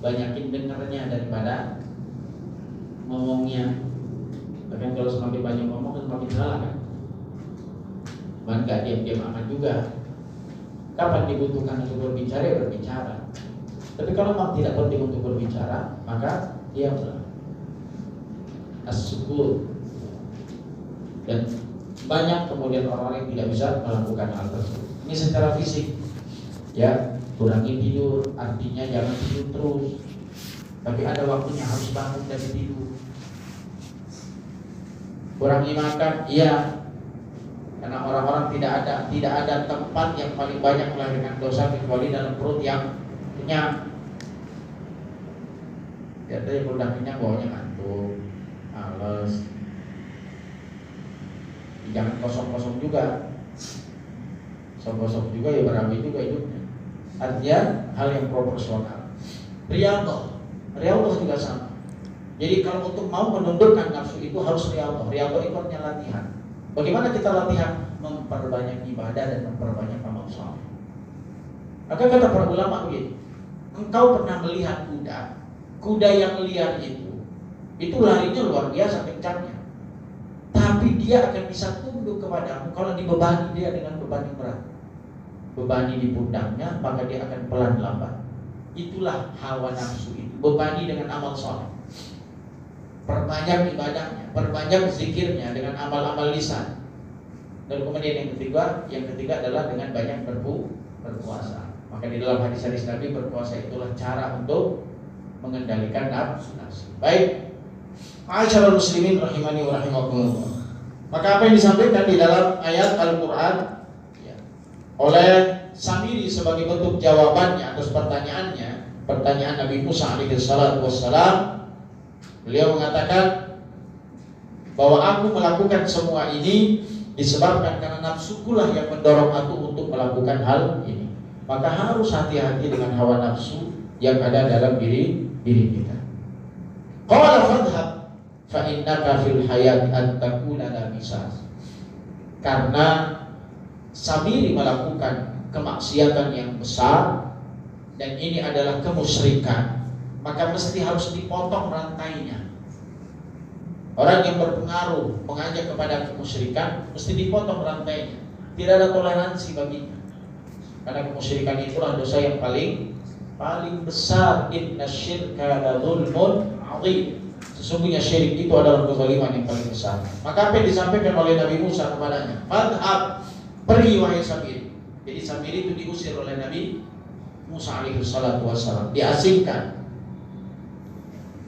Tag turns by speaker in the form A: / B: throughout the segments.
A: banyakin dengarnya daripada ngomongnya. Bahkan kalau semakin banyak ngomong kan semakin salah kan. Man gak diam-diam amat juga. Kapan dibutuhkan untuk berbicara, berbicara. Tapi kalau memang tidak penting untuk berbicara, maka diamlah. As-sukut. Dan banyak kemudian orang-orang yang tidak bisa melakukan hal tersebut. Ini secara fisik, ya, kurangi tidur, artinya jangan tidur terus. Tapi ada waktunya harus bangun dari tidur. Kurangi makan, iya. Karena orang-orang tidak ada tempat yang paling banyak melahirkan dosa kecuali dalam perut yang kenyang. Biasanya kalau udah kenyang bawahnya ngantuk, males. Jangan kosong-kosong juga. Kosong-kosong juga ya berabi juga hidupnya. Artinya hal yang proporsional. Riyadhah juga sama. Jadi kalau untuk mau menundukkan nafsu itu harus riyadhah. Riyadhah itu artinya latihan. Bagaimana kita latihan? Memperbanyak ibadah dan memperbanyak amal saleh. Maka kata para ulama begini, engkau pernah melihat kuda yang liar itu larinya luar biasa kencangnya. Tapi dia akan bisa tunduk kepadamu kalau dibebani dia dengan beban yang berat. Bebani di pundaknya, maka dia akan pelan lambat. Itulah hawa nafsu itu. Bebani dengan amal saleh. Perbanyak ibadahnya, perbanyak zikirnya dengan amal-amal lisan. Dan kemudian yang ketiga adalah dengan banyak berpuasa. Maka di dalam hadis-hadis Nabi, berpuasa itulah cara untuk mengendalikan nafsu. Baik, ma'asyiral muslimin rahimani wa rahimakumullah. Maka apa yang disampaikan di dalam ayat Al-Quran ya, oleh Samiri sebagai bentuk jawabannya atas pertanyaan Nabi Musa alaihi salatu wassalam, beliau mengatakan bahwa aku melakukan semua ini disebabkan karena nafsukulah yang mendorong aku untuk melakukan hal ini. Maka harus hati-hati dengan hawa nafsu yang ada dalam diri kita. Qala fadhhab fa innaka fil hayati an takuna nabisas. Karena Samiri melakukan kemaksiatan yang besar dan ini adalah kemusyrikan, maka mesti harus dipotong rantainya. Orang yang berpengaruh mengajak kepada kemusyrikan mesti dipotong rantainya. Tidak ada toleransi baginya. Karena kemusyrikan itulah dosa yang paling besar. Inna syirka la dzulmun 'adzim. Sesungguhnya syirik itu adalah kezaliman yang paling besar. Maka apa yang disampaikan oleh Nabi Musa kepadanya? Madhab, pergi wahai Samiri. Jadi Samiri itu diusir oleh Nabi Musa alaihi salatu wassalam, diasingkan.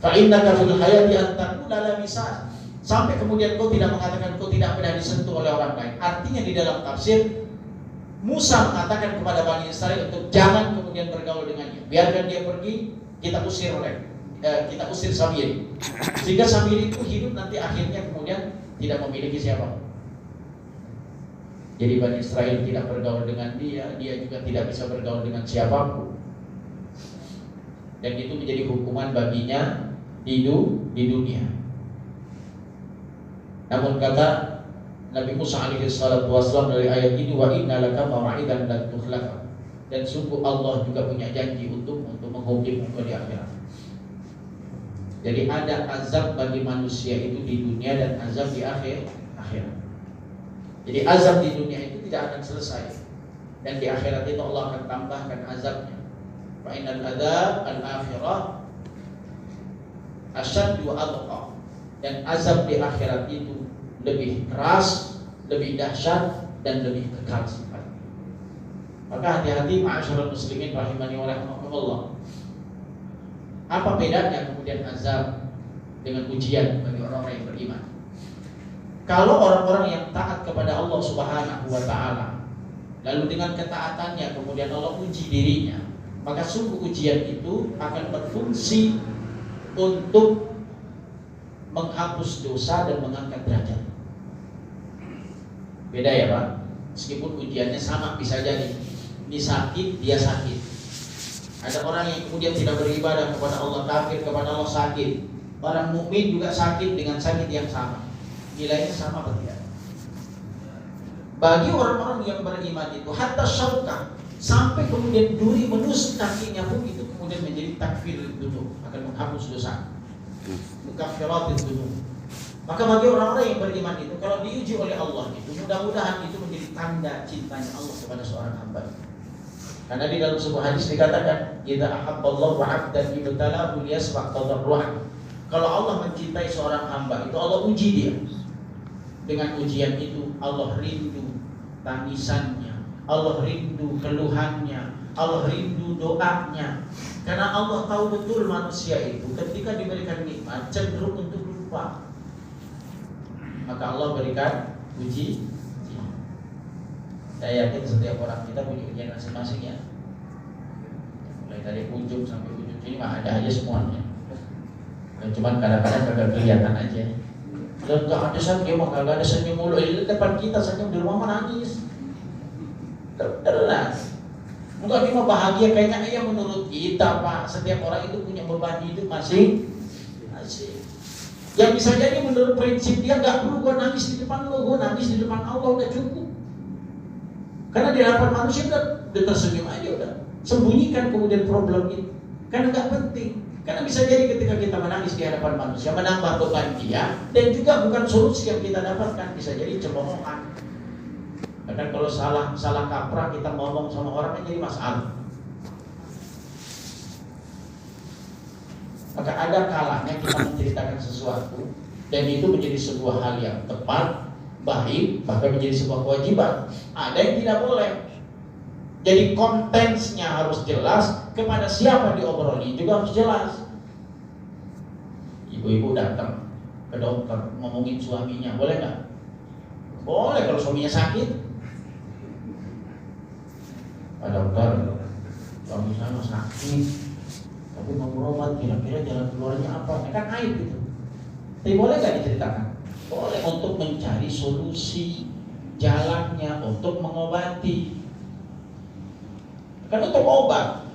A: Fa innaka fil hayati an takuna la misal. Sampai kemudian kau tidak mengatakan kau tidak pernah disentuh oleh orang lain. Artinya di dalam tafsir Musa mengatakan kepada Bani Israil untuk jangan kemudian bergaul dengannya. Biarkan dia pergi, kita usir Samiri. Sehingga Samiri itu hidup nanti akhirnya kemudian tidak memiliki siapa. Jadi Bani Israil tidak bergaul dengan dia juga tidak bisa bergaul dengan siapapun. Dan itu menjadi hukuman baginya di dunia. Namun kata Nabi Musa alaihi salatu wassalam dari ayat ini, wa inna laka maw'idan lan tukhlafa. Dan sungguh Allah juga punya janji untuk menghukum engkau di akhirat. Jadi ada azab bagi manusia itu di dunia dan azab di akhirat. Jadi azab di dunia itu tidak akan selesai. Dan di akhirat itu Allah akan tambahkan azabnya. Fa innal adzab al-akhirah asyaddu wa adqa. Dan azab di akhirat itu lebih keras, lebih dahsyat dan lebih kekal sifatnya. Maka hati-hati ma'asyiral muslimin rahimani wa rahimakumullah. Apa bedanya kemudian azab dengan ujian bagi orang-orang yang beriman? Kalau orang-orang yang taat kepada Allah Subhanahu wa taala, lalu dengan ketaatannya kemudian Allah uji dirinya, maka sungguh ujian itu akan berfungsi untuk menghapus dosa dan mengangkat derajat. Beda ya Pak? Meskipun ujiannya sama, bisa jadi ini sakit, dia sakit. Ada orang yang kemudian tidak beribadah kepada Allah, kafir kepada Allah, sakit. Orang mukmin juga sakit dengan sakit yang sama. Nilainya sama atau tidak? Bagi orang-orang yang beriman itu hatta syauka, sampai kemudian duri menusuk kakinya pun itu kemudian menjadi takfir dulu, akan menghapus dosa. Mukaffirat dulu. Maka bagi orang-orang yang beriman itu, kalau diuji oleh Allah itu, mudah-mudahan itu menjadi tanda cintanya Allah kepada seorang hamba. Karena di dalam sebuah hadis dikatakan, "Idza ahabballahu 'abdan ibtalahu liyasfa' tadarruan." Kalau Allah mencintai seorang hamba, itu Allah uji dia. Dengan ujian itu Allah rindu tangisannya, Allah rindu keluhannya, Allah rindu doanya. Karena Allah tahu betul manusia itu ketika diberikan nikmat cenderung untuk lupa. Maka Allah berikan uji. Saya yakin setiap orang kita punya ujian masing-masing ya. Mulai dari ujung sampai ujung sini mah ada aja semuanya. Dan cuman kadang-kadang kagak kelihatan aja. Dan nggak ada senyum, kagak ada senyum mulu. Di depan kita senyum, di rumah nangis. Terus. Enggak cuma bahagia kayaknya ya menurut kita Pak. Setiap orang itu punya beban hidup masing-masing. Yang bisa jadi menurut prinsip dia nggak perlu gua nangis di depan lo, gua nangis di depan Allah udah cukup. Karena di hadapan manusia udah tersenyum aja udah. Sembunyikan kemudian problem itu. Karena nggak penting. Karena bisa jadi ketika kita menangis di hadapan manusia menambah beban dia dan juga bukan solusi yang kita dapatkan, bisa jadi cemoohan. Bahkan kalau salah kaprah kita ngomong sama orang yang jadi masalah. Maka ada kalanya kita menceritakan sesuatu dan itu menjadi sebuah hal yang tepat, baik, bahkan menjadi sebuah kewajiban. Ada yang tidak boleh. Jadi kontensnya harus jelas, kepada siapa diobroli juga harus jelas. Ibu-ibu datang ke dokter ngomongin suaminya, boleh nggak? Boleh kalau suaminya sakit. Pak dokter, suami saya sakit, tapi mau berobat, kira-kira jalan keluarnya apa? Ini kan aib gitu. Tapi boleh nggak diceritakan? Boleh, untuk mencari solusi jalannya, untuk mengobati. Kan untuk obat.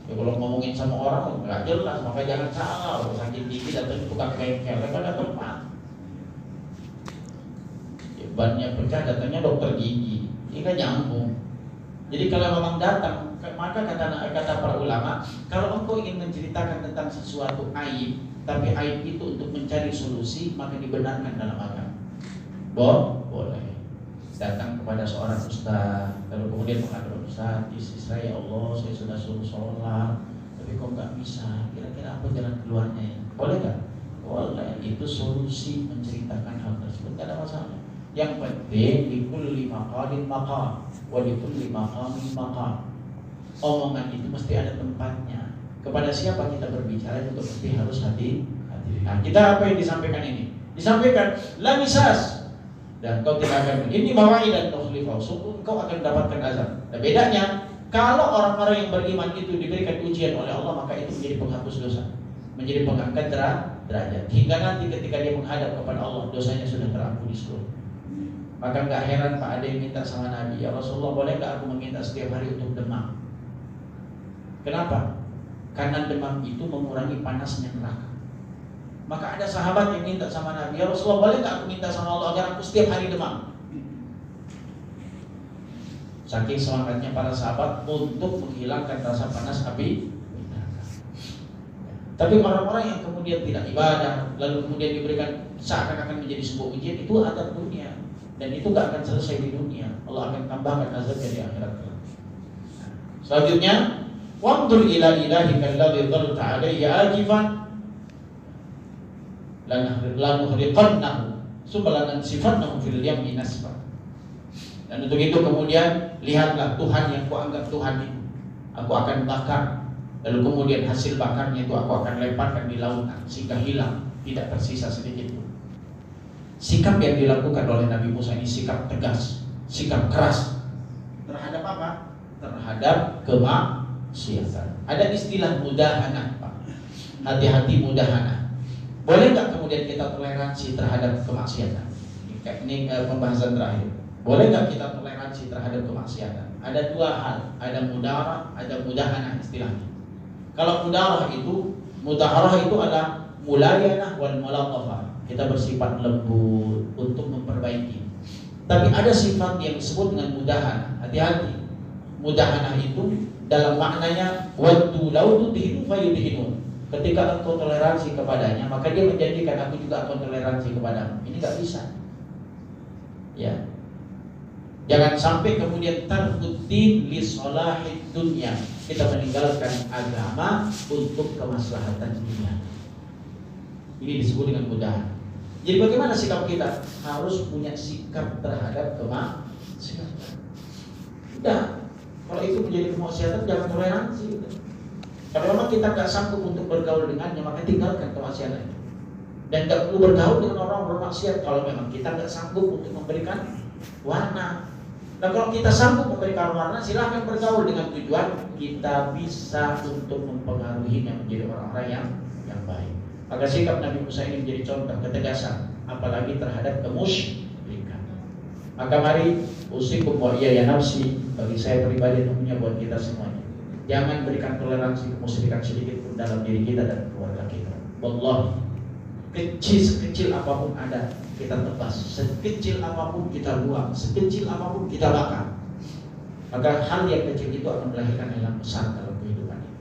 A: Ya kalau ngomongin sama orang nggak jelas, maka jangan salah. Kalau sakit gigi datang tukang bengkel, kan ada tempat. Bannya pecah datangnya dokter gigi, ini kan nyambung. Jadi kalau memang datang, maka kata para ulama, kalau engkau ingin menceritakan tentang sesuatu aib, tapi aib itu untuk mencari solusi, maka dibenarkan dalam agama. Boleh. Datang kepada seorang ustaz, lalu kemudian mengatakan, "Ustaz, istri saya, ya Allah, saya sudah suruh sholat, tapi kok nggak bisa, kira-kira apa jalan keluarnya ya?" Boleh nggak? Boleh, itu solusi menceritakan hal tersebut, tidak ada masalah. Yang penting likulli maqalin maqal wa likulli maqamin maqal. Omongan itu mesti ada tempatnya. Kepada siapa kita berbicara itu mesti harus hati-hati. Nah, kita apa yang disampaikan ini? Disampaikan la misas. Dan kau tidak akan ini mawai dan tukhlifau, sungguh kau akan mendapatkan azab. Nah, bedanya kalau orang-orang yang beriman itu diberikan ujian oleh Allah, maka itu menjadi penghapus dosa, menjadi pengangkat derajat. Hingga nanti ketika dia menghadap kepada Allah, dosanya sudah terampuni seluruh. Maka nggak heran Pak ada yang minta sama Nabi, "Ya Rasulullah, boleh nggak aku meminta setiap hari untuk demam?" Kenapa? Karena demam itu mengurangi panasnya neraka. Maka ada sahabat yang minta sama Nabi, "Ya Rasulullah, boleh nggak aku minta sama Allah agar aku setiap hari demam?" Saking semangatnya para sahabat untuk menghilangkan rasa panas api neraka. Tapi orang-orang yang kemudian tidak ibadah, lalu kemudian diberikan seakan-akan menjadi sebuah ujian, itu azab dunia. Dan itu gak akan selesai di dunia. Allah akan tambahkan azabnya di akhirat. Selanjutnya, "Wanzur ila ilahika alladzi dhalta 'alaihi akifan lanuhriqannahu tsumma lanansifannahu fil yammi nasfa." Dan untuk itu kemudian lihatlah Tuhan yang kuanggap Tuhan itu, aku akan bakar. Lalu kemudian hasil bakarnya itu aku akan lemparkan di lautan sehingga hilang, tidak tersisa sedikit pun. Sikap yang dilakukan oleh Nabi Musa ini sikap tegas, sikap keras terhadap apa? Terhadap kemaksiatan. Ada istilah mudahanah, Pak. Hati-hati mudahanah. Boleh nggak kemudian kita toleransi terhadap kemaksiatan? Ini pembahasan terakhir. Boleh nggak kita toleransi terhadap kemaksiatan? Ada dua hal, ada mudarah, ada mudahanah istilahnya. Kalau mudarah itu adalah mulayanah wal mulaqqafah. Kita bersifat lembut untuk memperbaiki. Tapi ada sifat yang disebut dengan mudahan. Hati-hati. mudahanah itu dalam maknanya waddu law tudhinu fayudhinun. Ketika engkau toleransi kepadanya, maka dia menjanjikan aku juga akan toleransi kepadamu. Ini nggak bisa. Ya. Jangan sampai kemudian tarfuddin li salahid dunya. Kita meninggalkan agama untuk kemaslahatan dunia. Ini disebut dengan mudahan. Jadi bagaimana sikap kita? Harus punya sikap terhadap kemaksiatan. Udah, kalau itu menjadi kemaksiatan jangan toleransi. Udah. Kalau memang kita nggak sanggup untuk bergaul dengannya, maka tinggalkan kemaksiatan. Dan nggak perlu bergaul dengan orang bermaksiat kalau memang kita nggak sanggup untuk memberikan warna. Nah kalau kita sanggup memberikan warna, silahkan bergaul dengan tujuan kita bisa untuk mempengaruhinya menjadi orang-orang yang baik. Maka sikap Nabi Musa ini menjadi contoh ketegasan, apalagi terhadap kemusyrikan. Maka mari usikum wa iyaya nafsi, bagi saya pribadi tentunya buat kita semuanya. Jangan berikan toleransi kemusyrikan sedikit pun dalam diri kita dan keluarga kita. Wallahi, sekecil apapun ada kita tebas, sekecil apapun kita buang, sekecil apapun kita bakar. Maka hal yang kecil itu akan melahirkan yang besar dalam kehidupan ini.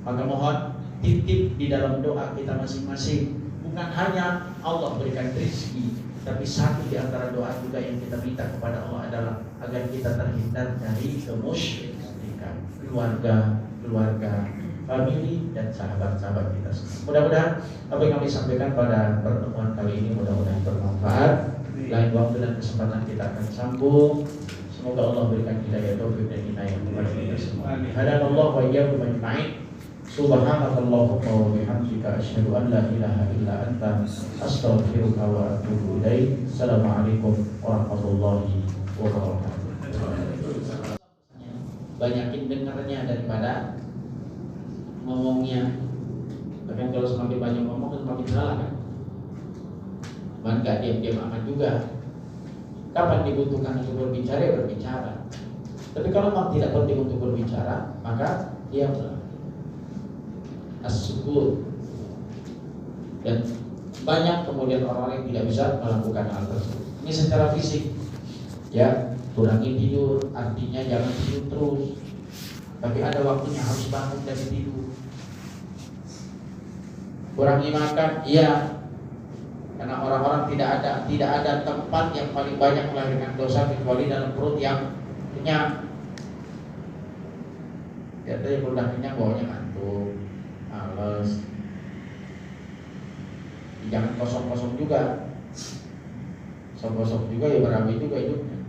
A: Maka mohon titip di dalam doa kita masing-masing, bukan hanya Allah berikan rezeki, tapi satu di antara doa juga yang kita minta kepada Allah adalah agar kita terhindar dari kemusyrikan, keluarga, famili dan sahabat-sahabat kita semua. Mudah-mudahan apa yang kami sampaikan pada pertemuan kali ini mudah-mudahan bermanfaat. Lain waktu dan kesempatan kita akan sambung. Semoga Allah berikan hidayah taufik dan hidayah kepada kita semua. Hadanallahu wa iyyakum ajma'in. Subhanakallahumma wa bihamdika asyhadu an la ilaha illa anta astaghfiruka wa atubu ilaik. Assalamualaikum warahmatullahi wabarakatuh. Banyakin dengarnya daripada ngomongnya. Bahkan kalau semakin banyak ngomong semakin salah kan. Cuman gak diam-diam aman juga. Kapan dibutuhkan untuk berbicara ya berbicara. Tapi kalau memang tidak penting untuk berbicara, maka diamlah. As-sukut. Dan banyak kemudian orang yang tidak bisa melakukan hal tersebut. Ini secara fisik. Ya, kurangi tidur, artinya jangan tidur terus. Tapi ada waktunya harus bangun dari tidur. Kurangi makan, iya. Karena orang-orang tidak ada tempat yang paling banyak melahirkan dosa kecuali dalam perut yang kenyang. Biasanya kalau udah kenyang bawahnya ngantuk, males. Jangan kosong-kosong juga. Kosong-kosong juga ya berabe juga hidupnya.